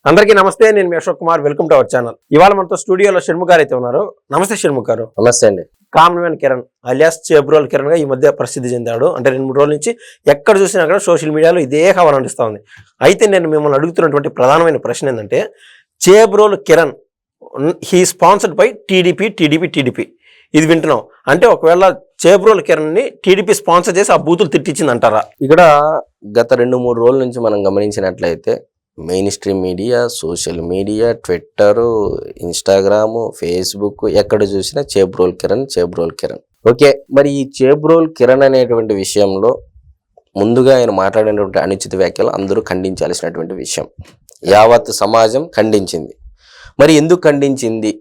అందరికీ నమస్తే. నేను మీ Ashok Kumar. Welcome to our channel. ఇవాళ మనతో స్టూడియోలో షణ్ముఖ్ గారు అయితే ఉన్నారు. నమస్తే షణ్ముఖ్ గారు. నమస్తే అండి. Common man Kiran alias Chebrol Kiran గా ఈ మధ్య ప్రసిద్ధి చెందాడు. అంటే 2-3 రోజుల నుంచి ఎక్కడ చూసినా కూడా సోషల్ మీడియాలో ఇదే కవర్ నడుస్తూ ఉంది. అయితే నేను మిమ్మల్ని అడుగుతున్నటువంటి ప్రధానమైన ప్రశ్న ఏంటంటే, Chebrol Kiran he sponsored by TDP ఇది వింటున్నాం. అంటే ఒకవేళ చేబ్రోల్ కిరణ్ ని టీడీపీ స్పాన్సర్ చేసి ఆ బూతులు తిట్టించింది అంటారా? ఇక్కడ గత 2-3 రోజుల నుంచి మనం గమనించినట్లయితే main stream media, social media, Twitter, Instagram, Facebook ఎక్కడ చూసినా చేబ్రోల్ కిరణ్. ఓకే, మరి ఈ చేబ్రోల్ కిరణ్ అనేటువంటి విషయంలో ముందుగా ఆయన మాట్లాడినటువంటి అనుచిత వ్యాఖ్యలు అందరూ ఖండించాల్సినటువంటి విషయం. యావత్ సమాజం ఖండించింది. మరి ఎందుకు ఖండించింది?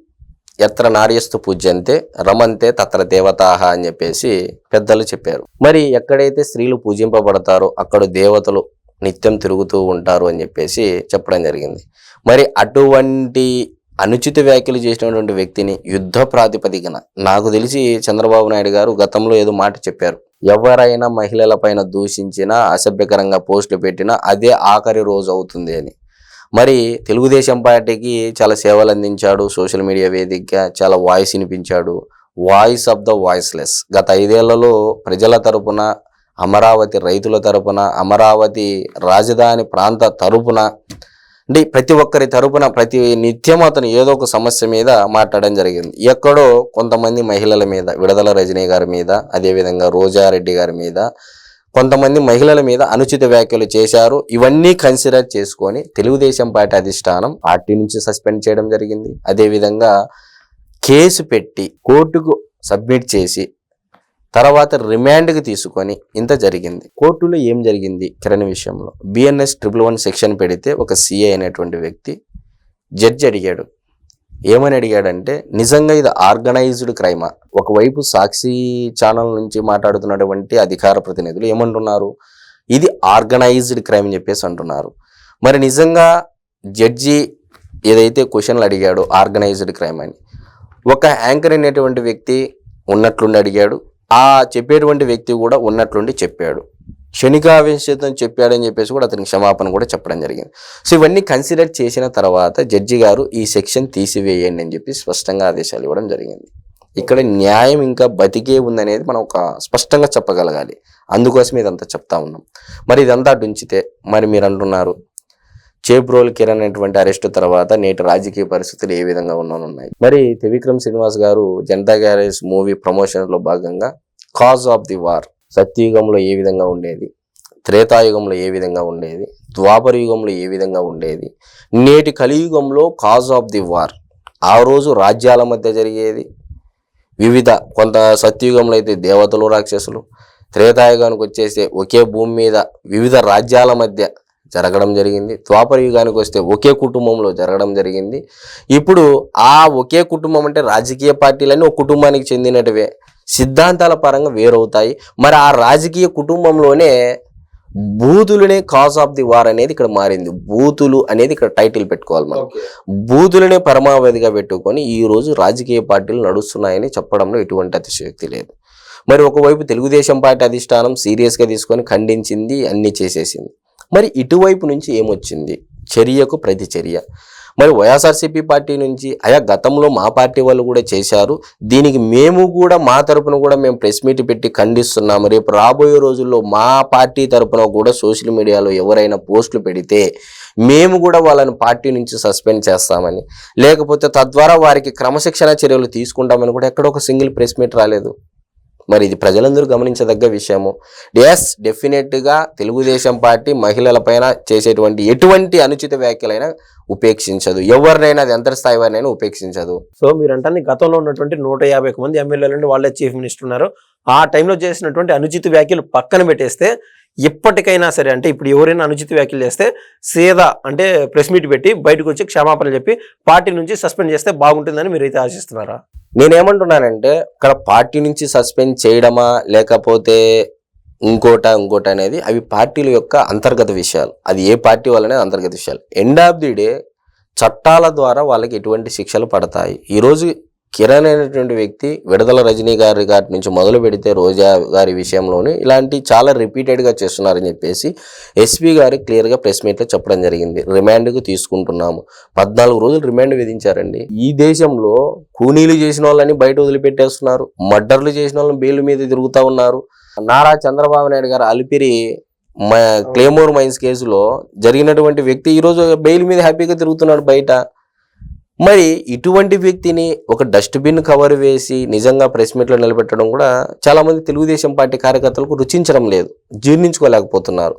ఎత్ర నార్యస్తు పూజ్యంతే రమంతే తత్ర దేవతాహ అని చెప్పేసి పెద్దలు చెప్పారు. మరి ఎక్కడైతే స్త్రీలు పూజింపబడతారో అక్కడ దేవతలు నిత్యం తిరుగుతూ ఉంటారు అని చెప్పేసి చెప్పడం జరిగింది. మరి అటువంటి అనుచిత వ్యాఖ్యలు చేసినటువంటి వ్యక్తిని యుద్ధ ప్రాతిపదికన, నాకు తెలిసి చంద్రబాబు నాయుడు గారు గతంలో ఏదో మాట చెప్పారు, ఎవరైనా మహిళల పైన దూషించినా, అసభ్యకరంగా పోస్టులు పెట్టినా అదే ఆఖరి రోజు అవుతుంది అని. మరి తెలుగుదేశం పార్టీకి చాలా సేవలు అందించాడు. సోషల్ మీడియా వేదికగా చాలా వాయిస్ వినిపించాడు. Voice of the voiceless. గత 5 ఏళ్లలో ప్రజల తరపున, అమరావతి రైతుల తరపున, అమరావతి రాజధాని ప్రాంత తరపున, అంటే ప్రతి ఒక్కరి తరపున ప్రతి నిత్యం అతను ఏదో ఒక సమస్య మీద మాట్లాడడం జరిగింది. ఎక్కడో కొంతమంది మహిళల మీద, విడుదల రజనీ గారి మీద, అదేవిధంగా రోజారెడ్డి గారి మీద, కొంతమంది మహిళల మీద అనుచిత వ్యాఖ్యలు చేశారు. ఇవన్నీ కన్సిడర్ చేసుకొని తెలుగుదేశం పార్టీ అధిష్టానం పార్టీ నుంచి సస్పెండ్ చేయడం జరిగింది. అదేవిధంగా కేసు పెట్టి కోర్టుకు సబ్మిట్ చేసి తర్వాత రిమాండ్కి తీసుకొని ఇంత జరిగింది. కోర్టులో ఏం జరిగింది కిరణ్ విషయంలో? BNS 111 సెక్షన్ పెడితే ఒక CI అనేటువంటి వ్యక్తి జడ్జి అడిగాడు. ఏమని అడిగాడంటే, నిజంగా ఇది ఆర్గనైజ్డ్ క్రైమా? ఒకవైపు సాక్షి ఛానల్ నుంచి మాట్లాడుతున్నటువంటి అధికార ప్రతినిధులు ఏమంటున్నారు, ఇది ఆర్గనైజ్డ్ క్రైమ్ అని చెప్పేసి అంటున్నారు. మరి నిజంగా జడ్జి ఏదైతే క్వశ్చన్లు అడిగాడో ఆర్గనైజ్డ్ క్రైమ్ అని, ఒక యాంకర్ అనేటువంటి వ్యక్తి ఉన్నట్లుండి అడిగాడు, ఆ చెప్పేటువంటి వ్యక్తి కూడా ఉన్నట్లుండి చెప్పాడు. క్షణికావేశం చెప్పాడని చెప్పేసి కూడా అతనికి క్షమాపణ కూడా చెప్పడం జరిగింది. సో ఇవన్నీ కన్సిడర్ చేసిన తర్వాత జడ్జి గారు ఈ సెక్షన్ తీసివేయండి అని చెప్పి స్పష్టంగా ఆదేశాలు ఇవ్వడం జరిగింది. ఇక్కడ న్యాయం ఇంకా బతికే ఉందనేది మనం ఒక స్పష్టంగా చెప్పగలగాలి. అందుకోసం ఇదంతా చెప్తా ఉన్నాం. మరి ఇదంతా ఉంచితే మరి మీరు అంటున్నారు చేబ్రోల్ కిరణ్ అనేటువంటి అరెస్టు తర్వాత నేటి రాజకీయ పరిస్థితులు ఏ విధంగా ఉన్నాయి. మరి త్రివిక్రమ్ శ్రీనివాస్ గారు జనతా గ్యారేజ్ మూవీ ప్రమోషన్లో భాగంగా కాజ్ ఆఫ్ ది వార్, సత్యయుగంలో ఏ విధంగా ఉండేది, త్రేతాయుగంలో ఏ విధంగా ఉండేది, ద్వాపర యుగంలో ఏ విధంగా ఉండేది, నేటి కలియుగంలో కాజ్ ఆఫ్ ది వార్, ఆ రోజు రాజ్యాల మధ్య జరిగేది వివిధ, కొంత సత్యయుగంలో అయితే దేవతలు రాక్షసులు, త్రేతాయుగానికి వచ్చేసి ఒకే భూమి మీద వివిధ రాజ్యాల మధ్య జరగడం జరిగింది, ద్వాపర యుగానికి వస్తే ఒకే కుటుంబంలో జరగడం జరిగింది. ఇప్పుడు ఆ ఒకే కుటుంబం అంటే రాజకీయ పార్టీలన్నీ ఒక కుటుంబానికి చెందినటివే, సిద్ధాంతాల పరంగా వేరవుతాయి. మరి ఆ రాజకీయ కుటుంబంలోనే బూతులనే కాజ్ ఆఫ్ ది వార్ అనేది ఇక్కడ మారింది. బూతులు అనేది ఇక్కడ టైటిల్ పెట్టుకోవాలి మనం. బూతులనే పరమావధిగా పెట్టుకొని ఈ రోజు రాజకీయ పార్టీలు నడుస్తున్నాయని చెప్పడంలో ఎటువంటి అతిశయోక్తి లేదు. మరి ఒకవైపు తెలుగుదేశం పార్టీ అధిష్టానం సీరియస్గా తీసుకొని ఖండించింది, అన్ని చేసేసింది. మరి ఇటువైపు నుంచి ఏమొచ్చింది? చర్యకు ప్రతి చర్య. మరి వైఎస్ఆర్సీపీ పార్టీ నుంచి అయా గతంలో మా పార్టీ వాళ్ళు కూడా చేశారు, దీనికి మేము కూడా మా తరపున కూడా మేము ప్రెస్ మీట్ పెట్టి ఖండిస్తున్నాము. రేపు రాబోయే రోజుల్లో మా పార్టీ తరపున కూడా సోషల్ మీడియాలో ఎవరైనా పోస్టులు పెడితే మేము కూడా వాళ్ళని పార్టీ నుంచి సస్పెండ్ చేస్తామని, లేకపోతే తద్వారా వారికి క్రమశిక్షణ చర్యలు తీసుకుంటామని కూడా ఎక్కడ ఒక సింగిల్ ప్రెస్ మీట్ రాలేదు. మరి ఇది ప్రజలందరూ గమనించదగ్గ విషయము. ఎస్, డెఫినెట్గా తెలుగుదేశం పార్టీ మహిళల పైన చేసేటువంటి ఎటువంటి అనుచిత వ్యాఖ్యలైనా ఉపేక్షించదు, ఎవరినైనా అది ఎంత స్థాయి వారినైనా ఉపేక్షించదు. సో మీరు అంటే గతంలో ఉన్నటువంటి 150 మంది ఎమ్మెల్యేల నుండి వాళ్ళే చీఫ్ మినిస్టర్ ఉన్నారు. ఆ టైంలో చేసినటువంటి అనుచిత వ్యాఖ్యలు పక్కన పెట్టేస్తే ఇప్పటికైనా సరే, అంటే ఇప్పుడు ఎవరైనా అనుచిత వ్యాఖ్యలు చేస్తే సీదా అంటే ప్రెస్ మీట్ పెట్టి బయటకు వచ్చి క్షమాపణ చెప్పి పార్టీ నుంచి సస్పెండ్ చేస్తే బాగుంటుందని మీరైతే ఆశిస్తున్నారా? నేనేమంటున్నానంటే, ఇక్కడ పార్టీ నుంచి సస్పెండ్ చేయడమా లేకపోతే ఇంకోట అనేది అవి పార్టీల యొక్క అంతర్గత విషయాలు. అది ఏ పార్టీ వాళ్ళనే అంతర్గత విషయాలు. ఎండ్ ఆఫ్ ది డే చట్టాల ద్వారా వాళ్ళకి ఎటువంటి శిక్షలు పడతాయి. ఈరోజు కిరణ్ అనేటువంటి వ్యక్తి విడుదల రజనీ గారి నుంచి మొదలు పెడితే రోజా గారి విషయంలోనే ఇలాంటి చాలా రిపీటెడ్గా చేస్తున్నారని చెప్పేసి ఎస్పీ గారు క్లియర్గా ప్రెస్ మీట్లో చెప్పడం జరిగింది. రిమాండ్కు తీసుకుంటున్నాము. 14 రోజులు రిమాండ్ విధించారండి. ఈ దేశంలో కూనీలు చేసిన వాళ్ళని బయట వదిలిపెట్టేస్తున్నారు, మర్డర్లు చేసిన వాళ్ళని బెయిల్ మీద తిరుగుతూ ఉన్నారు. నారా చంద్రబాబు నాయుడు గారు అలిపిరి క్లేమోర్ మైన్స్ కేసులో జరిగినటువంటి వ్యక్తి ఈరోజు బెయిల్ మీద హ్యాపీగా తిరుగుతున్నాడు బయట. మరి ఇటువంటి వ్యక్తిని ఒక డస్ట్బిన్ కవర్ వేసి నిజంగా ప్రెస్ మీట్లో నిలబెట్టడం కూడా చాలామంది తెలుగుదేశం పార్టీ కార్యకర్తలకు రుచించడం లేదు, జీర్ణించుకోలేకపోతున్నారు.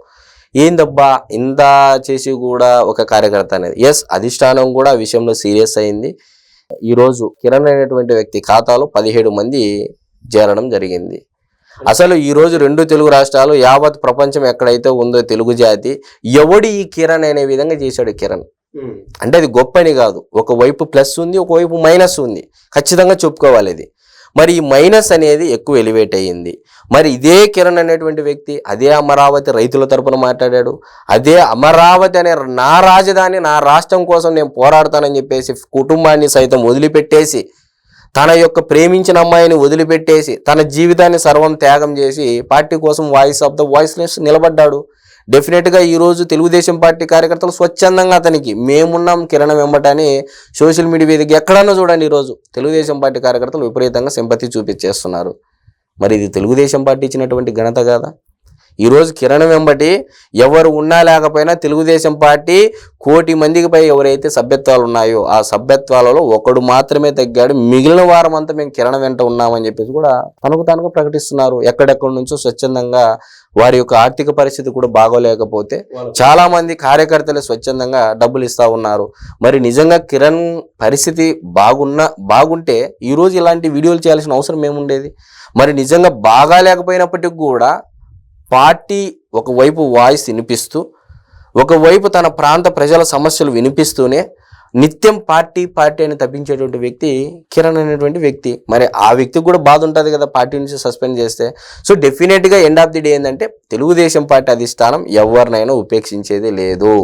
ఏందబ్బా ఇంత చేసి కూడా ఒక కార్యకర్త అనేది. ఎస్, అధిష్టానం కూడా ఆ విషయంలో సీరియస్ అయింది. ఈరోజు కిరణ్ అనేటువంటి వ్యక్తి ఖాతాలో 17 మంది చేరడం జరిగింది. అసలు ఈరోజు 2 తెలుగు రాష్ట్రాలు, యావత్ ప్రపంచం ఎక్కడైతే ఉందో తెలుగు జాతి, ఎవడి ఈ కిరణ్ అనే విధంగా చేశాడు కిరణ్ అంటే అది గొప్పని కాదు. ఒకవైపు ప్లస్ ఉంది, ఒకవైపు మైనస్ ఉంది, ఖచ్చితంగా చెప్పుకోవాలి ఇది. మరి ఈ మైనస్ అనేది ఎక్కువ ఎలివేట్ అయ్యింది. మరి ఇదే కిరణ్ అనేటువంటి వ్యక్తి అదే అమరావతి రైతుల తరపున మాట్లాడాడు. అదే అమరావతి అనే నా రాజధాని, నా రాష్ట్రం కోసం నేను పోరాడతానని చెప్పేసి కుటుంబాన్ని సైతం వదిలిపెట్టేసి, తన యొక్క ప్రేమించిన అమ్మాయిని వదిలిపెట్టేసి, తన జీవితాన్ని సర్వం త్యాగం చేసి పార్టీ కోసం వాయిస్ ఆఫ్ ద వాయిస్లెస్ నిలబడ్డాడు. డెఫినెట్గా ఈరోజు తెలుగుదేశం పార్టీ కార్యకర్తలు స్వచ్ఛందంగా అతనికి మేమున్నాం కిరణ్ వెంబటని సోషల్ మీడియా వేదిక ఎక్కడన్నా చూడండి, ఈరోజు తెలుగుదేశం పార్టీ కార్యకర్తలు విపరీతంగా సింపతి చూపించేస్తున్నారు. మరి ఇది తెలుగుదేశం పార్టీ ఇచ్చినటువంటి ఘనత కాదా? ఈరోజు కిరణ్ వెంబటి ఎవరు ఉన్నా లేకపోయినా తెలుగుదేశం పార్టీ 1 కోటి మందికి పై ఎవరైతే సభ్యత్వాలు ఉన్నాయో ఆ సభ్యత్వాలలో ఒకడు మాత్రమే తగ్గాడు. మిగిలిన వారం అంతా మేము కిరణ్ వెంట ఉన్నామని చెప్పేసి కూడా తనకు తానుగా ప్రకటిస్తున్నారు. ఎక్కడెక్కడి నుంచో స్వచ్ఛందంగా వారి యొక్క ఆర్థిక పరిస్థితి కూడా బాగోలేకపోతే చాలా మంది కార్యకర్తలు స్వచ్ఛందంగా డబ్బులు ఇస్తా ఉన్నారు. మరి నిజంగా కిరణ్ పరిస్థితి బాగుంటే ఈరోజు ఇలాంటి వీడియోలు చేయాల్సిన అవసరం ఏముండేది? మరి నిజంగా బాగా లేకపోయినప్పటికీ కూడా పార్టీ ఒకవైపు వాయిస్ వినిపిస్తూ, ఒకవైపు తన ప్రాంత ప్రజల సమస్యలు వినిపిస్తూనే నిత్యం పార్టీ అని తప్పించేటువంటి వ్యక్తి కిరణ్ అనేటువంటి వ్యక్తి. మరి ఆ వ్యక్తికి కూడా బాధ ఉంటుంది కదా పార్టీ నుంచి సస్పెండ్ చేస్తే. సో డెఫినెట్గా ఎండ్ ఆఫ్ ది డే ఏంటంటే తెలుగుదేశం పార్టీ అధిష్టానం ఎవరినైనా ఉపేక్షించేది లేదు.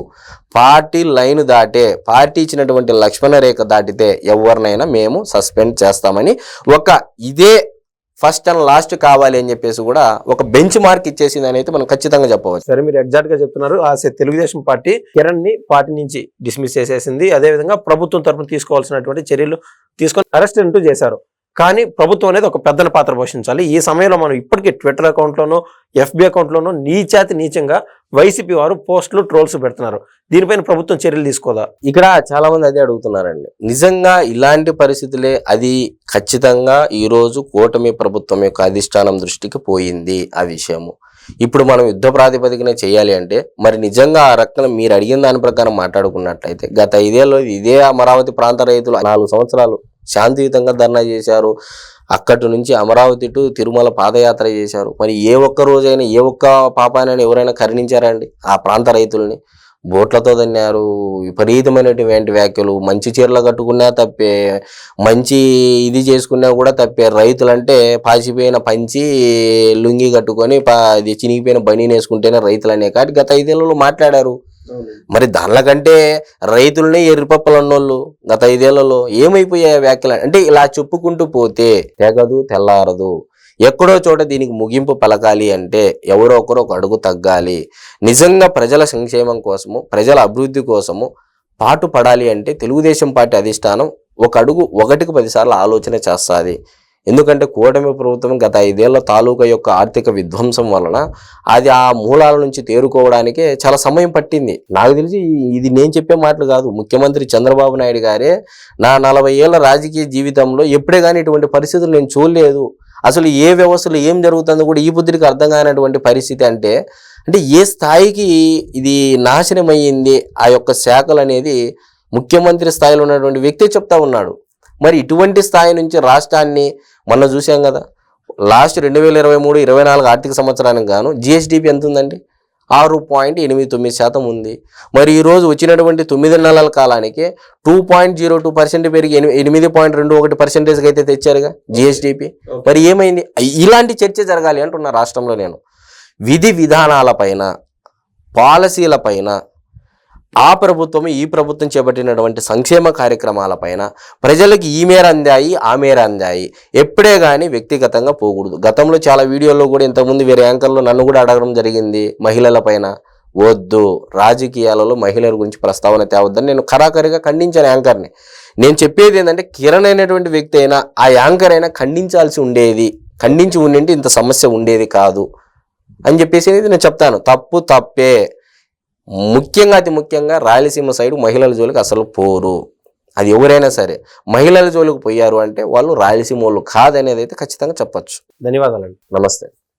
పార్టీ లైన్ దాటే, పార్టీ ఇచ్చినటువంటి లక్ష్మణ రేఖ దాటితే ఎవరినైనా మేము సస్పెండ్ చేస్తామని ఇదే ఫస్ట్ అండ్ లాస్ట్ కావాలి అని చెప్పేసి కూడా ఒక బెంచ్ మార్క్ ఇచ్చేసిందని అయితే మనం ఖచ్చితంగా చెప్పవచ్చు. సరే, మీరు ఎగ్జాక్ట్ గా చెప్తున్నారు. తెలుగుదేశం పార్టీ కిరణ్ ని పార్టీ నుంచి డిస్మిస్ చేసేసింది. అదేవిధంగా ప్రభుత్వం తరఫున తీసుకోవాల్సినటువంటి చర్యలు తీసుకొని అరెస్ట్ అంటూ చేశారు. కానీ ప్రభుత్వం అనేది ఒక పెద్దన పాత్ర పోషించాలి. ఈ సమయంలో మనం ఇప్పటికీ ట్విట్టర్ అకౌంట్లోనూ ఎఫ్బి అకౌంట్లోనూ నీచంగా వైసీపీ వారు పోస్టులు ట్రోల్స్ పెడుతున్నారు. దీనిపైన ప్రభుత్వం చర్యలు తీసుకోదా? ఇక్కడ చాలా మంది అదే అడుగుతున్నారండి. నిజంగా ఇలాంటి పరిస్థితులే అది ఖచ్చితంగా ఈరోజు కూటమి ప్రభుత్వం యొక్క అధిష్టానం దృష్టికి పోయింది ఆ విషయము. ఇప్పుడు మనం యుద్ధ ప్రాతిపదికన చేయాలి అంటే మరి నిజంగా ఆ రకంగా మీరు అడిగిన దాని ప్రకారం మాట్లాడుకున్నట్లయితే గత 5 ఏళ్ళలో ఇదే అమరావతి ప్రాంత రైతులు 4 సంవత్సరాలు శాంతియుతంగా ధర్నా చేశారు. అక్కడి నుంచి అమరావతి టు తిరుమల పాదయాత్ర చేశారు. మరి ఏ ఒక్క రోజైనా ఏ ఒక్క పాపానైనా ఎవరైనా కరుణించారండి? ఆ ప్రాంత రైతుల్ని బోట్లతో తన్నారు. విపరీతమైనటువంటి వ్యాఖ్యలు. మంచి చీరలు కట్టుకున్నా తప్పే, మంచి ఇది చేసుకున్నా కూడా తప్పే. రైతులంటే పాసిపోయిన పంచి లుంగి కట్టుకొని ఇది చినిగిపోయిన బనీని వేసుకుంటేనే రైతులు అనే కాటి గత 5 ఏళ్ళలో మాట్లాడారు. మరి దానికంటే రైతులనే ఎర్రిపప్పలు అన్నోళ్ళు గత 5 ఏళ్లలో ఏమైపోయాయి వ్యాఖ్యలు అంటే ఇలా చెప్పుకుంటూ పోతే తెగదు తెల్లారదు. ఎక్కడో చోట దీనికి ముగింపు పలకాలి అంటే ఎవరో ఒకరు ఒక అడుగు తగ్గాలి. నిజంగా ప్రజల సంక్షేమం కోసము, ప్రజల అభివృద్ధి కోసము పాటు పడాలి అంటే తెలుగుదేశం పార్టీ అధిష్టానం ఒక అడుగు 1కి 10 సార్లు ఆలోచన చేస్తుంది. ఎందుకంటే కూటమి ప్రభుత్వం గత 5 ఏళ్ల తాలూకా యొక్క ఆర్థిక విధ్వంసం వలన అది ఆ మూలాల నుంచి తేరుకోవడానికే చాలా సమయం పట్టింది. నాకు తెలిసి ఇది నేను చెప్పే మాటలు కాదు, ముఖ్యమంత్రి చంద్రబాబు నాయుడు గారే నా 40 ఏళ్ల రాజకీయ జీవితంలో ఎప్పుడే కానీ ఇటువంటి పరిస్థితులు నేను చూడలేదు. అసలు ఏ వ్యవస్థలో ఏం జరుగుతుందో కూడా ఈ బుద్ధికి అర్థం కానటువంటి పరిస్థితి. అంటే ఏ స్థాయికి ఇది నాశనం అయ్యింది ఆ యొక్క శాఖలు అనేది ముఖ్యమంత్రి స్థాయిలో ఉన్నటువంటి వ్యక్తి చెప్తా ఉన్నాడు. మరి ఇటువంటి స్థాయి నుంచి రాష్ట్రాన్ని మొన్న చూసాం కదా, లాస్ట్ 2023-24 ఆర్థిక సంవత్సరానికి గాను జిఎస్డిపి ఎంత ఉందండి? 6.89% ఉంది. మరి ఈరోజు వచ్చినటువంటి 9 నెలల కాలానికి 2.02% పెరిగి 8.21% అయితే తెచ్చారుగా జిఎస్డిపి. మరి ఏమైంది? ఇలాంటి చర్చ జరగాలి అంటున్నా రాష్ట్రంలో. నేను విధి విధానాలపైన, పాలసీలపైన, ఆ ప్రభుత్వం ఈ ప్రభుత్వం చేపట్టినటువంటి సంక్షేమ కార్యక్రమాలపైన ప్రజలకు ఈ మేర అందాయి ఆ మేర అందాయి ఎప్పుడే కానీ వ్యక్తిగతంగా పోకూడదు. గతంలో చాలా వీడియోల్లో కూడా ఇంతకుముందు వేరే యాంకర్లు నన్ను కూడా అడగడం జరిగింది మహిళల పైన. వద్దు, రాజకీయాలలో మహిళల గురించి ప్రస్తావన తేవద్దని నేను ఖరాఖరిగా ఖండించాను యాంకర్ని. నేను చెప్పేది ఏంటంటే కిరణ్ అయినటువంటి వ్యక్తి అయినా ఆ యాంకర్ అయినా ఖండించాల్సి ఉండేది, ఖండించి ఉండింటే ఇంత సమస్య ఉండేది కాదు అని చెప్పేసి నేను చెప్తాను. తప్పు తప్పే. ముఖ్యంగా అతి ముఖ్యంగా రాయలసీమ సైడ్ మహిళల జోలికి అసలు పోరు. అది ఎవరైనా సరే మహిళల జోలికి పోయారు అంటే వాళ్ళు రాయలసీమ వాళ్ళు కాదనేది అయితే ఖచ్చితంగా చెప్పచ్చు. ధన్యవాదాలండి. నమస్తే.